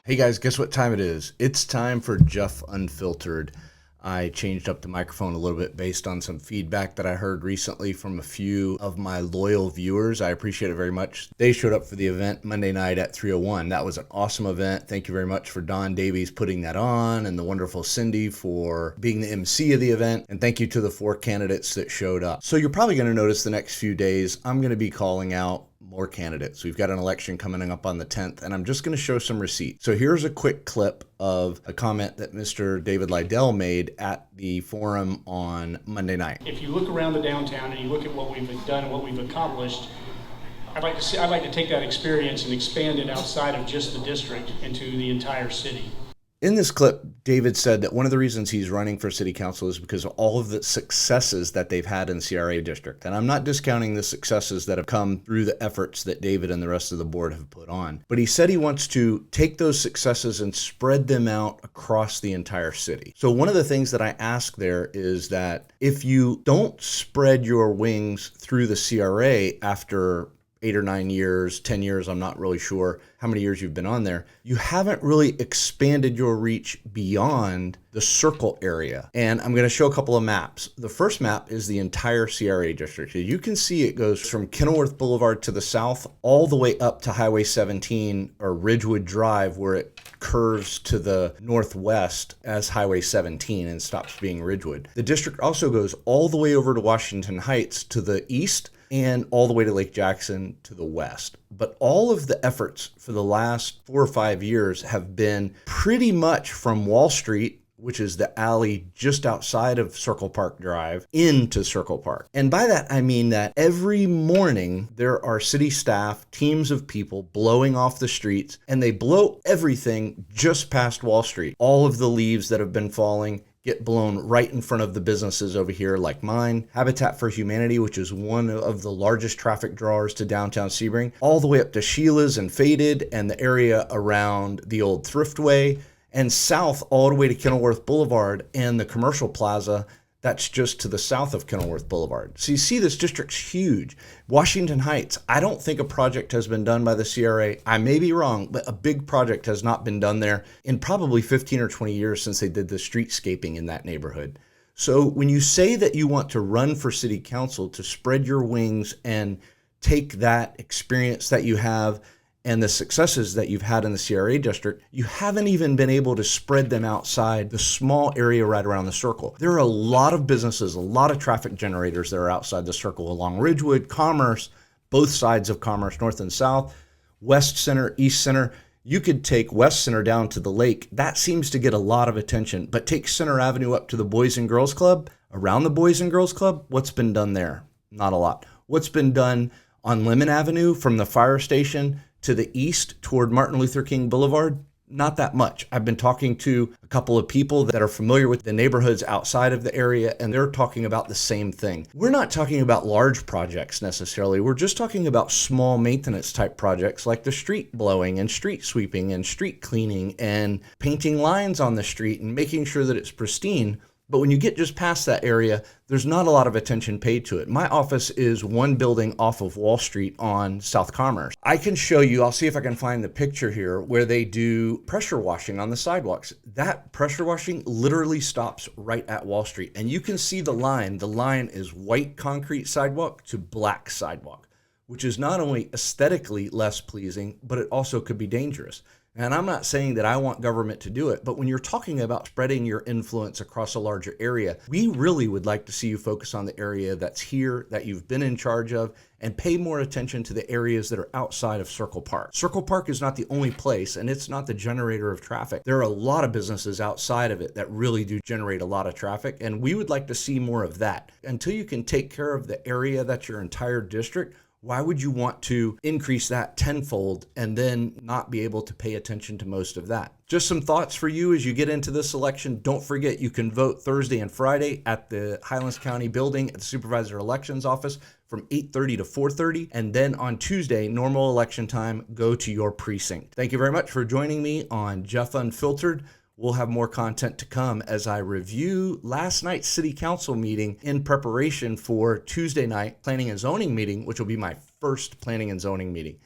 Hey guys, guess what time it is? It's time for Jeff Unfiltered. I changed up the microphone a little bit based on some feedback that I heard recently from a few of my loyal viewers. I appreciate it very much. They showed up for the event Monday night at 301. That was an awesome event. Thank you very much for Don Davies putting that on, and the wonderful Cindy for being the MC of the event. And thank you to the 4 candidates that showed up. So you're probably going to notice the next few days, I'm going to be calling out more candidates. We've got an election coming up on the 10th, and I'm just going to show some receipts. So here's a quick clip of a comment that Mr. David Leidel made at the forum on Monday night. If you look around the downtown and you look at what we've done and what we've accomplished, I'd like to take that experience and expand it outside of just the district into the entire city. In this clip, David said that one of the reasons he's running for city council is because of all of the successes that they've had in the CRA district. And I'm not discounting the successes that have come through the efforts that David and the rest of the board have put on. But he said he wants to take those successes and spread them out across the entire city. So one of the things that I ask there is that if you don't spread your wings through the CRA after 8 or 9 years, 10 years, I'm not really sure how many years you've been on there, you haven't really expanded your reach beyond the circle area. And I'm going to show a couple of maps. The first map is the entire CRA district. You can see it goes from Kenilworth Boulevard to the south all the way up to Highway 17 or Ridgewood Drive, where it curves to the northwest as Highway 17 and stops being Ridgewood. The district also goes all the way over to Washington Heights to the east and all the way to Lake Jackson to the west. But all of the efforts for the last 4 or 5 years have been pretty much from Wall Street, which is the alley just outside of Circle Park Drive, into Circle Park. And by that, I mean that every morning there are city staff, teams of people blowing off the streets, and they blow everything just past Wall Street. All of the leaves that have been falling get blown right in front of the businesses over here like mine, Habitat for Humanity, which is one of the largest traffic drawers to downtown Sebring, all the way up to Sheila's and Faded and the area around the old Thriftway, and south all the way to Kenilworth Boulevard and the commercial plaza that's just to the south of Kenilworth Boulevard. So you see this district's huge. Washington Heights, I don't think a project has been done by the CRA. I may be wrong, but a big project has not been done there in probably 15 or 20 years since they did the streetscaping in that neighborhood. So when you say that you want to run for city council to spread your wings and take that experience that you have and the successes that you've had in the CRA district, you haven't even been able to spread them outside the small area right around the circle. There are a lot of businesses, a lot of traffic generators that are outside the circle along Ridgewood, Commerce, both sides of Commerce, north and south, West Center, East Center. You could take West Center down to the lake. That seems to get a lot of attention. But take Center Avenue up to the Boys and Girls Club. Around the Boys and Girls Club, what's been done there? Not a lot. What's been done on Lemon Avenue from the fire station to the east toward Martin Luther King Boulevard? Not that much. I've been talking to a couple of people that are familiar with the neighborhoods outside of the area, and they're talking about the same thing. We're not talking about large projects necessarily. We're just talking about small maintenance type projects like the street blowing and street sweeping and street cleaning and painting lines on the street and making sure that it's pristine. But when you get just past that area, there's not a lot of attention paid to it. My office is one building off of Wall Street on South Commerce. I can show you, I'll see if I can find the picture here, where they do pressure washing on the sidewalks. That pressure washing literally stops right at Wall Street. And you can see the line. The line is white concrete sidewalk to black sidewalk, which is not only aesthetically less pleasing, but it also could be dangerous. And I'm not saying that I want government to do it, but when you're talking about spreading your influence across a larger area, we really would like to see you focus on the area that's here, that you've been in charge of, and pay more attention to the areas that are outside of Circle Park. Circle Park is not the only place, and it's not the generator of traffic. There are a lot of businesses outside of it that really do generate a lot of traffic, and we would like to see more of that. Until you can take care of the area that's your entire district, why would you want to increase that tenfold and then not be able to pay attention to most of that? Just some thoughts for you as you get into this election. Don't forget you can vote Thursday and Friday at the Highlands County building at the Supervisor Elections Office from 8:30 to 4:30. And then on Tuesday, normal election time, go to your precinct. Thank you very much for joining me on Jeff Unfiltered. We'll have more content to come as I review last night's city council meeting in preparation for Tuesday night planning and zoning meeting, which will be my first planning and zoning meeting.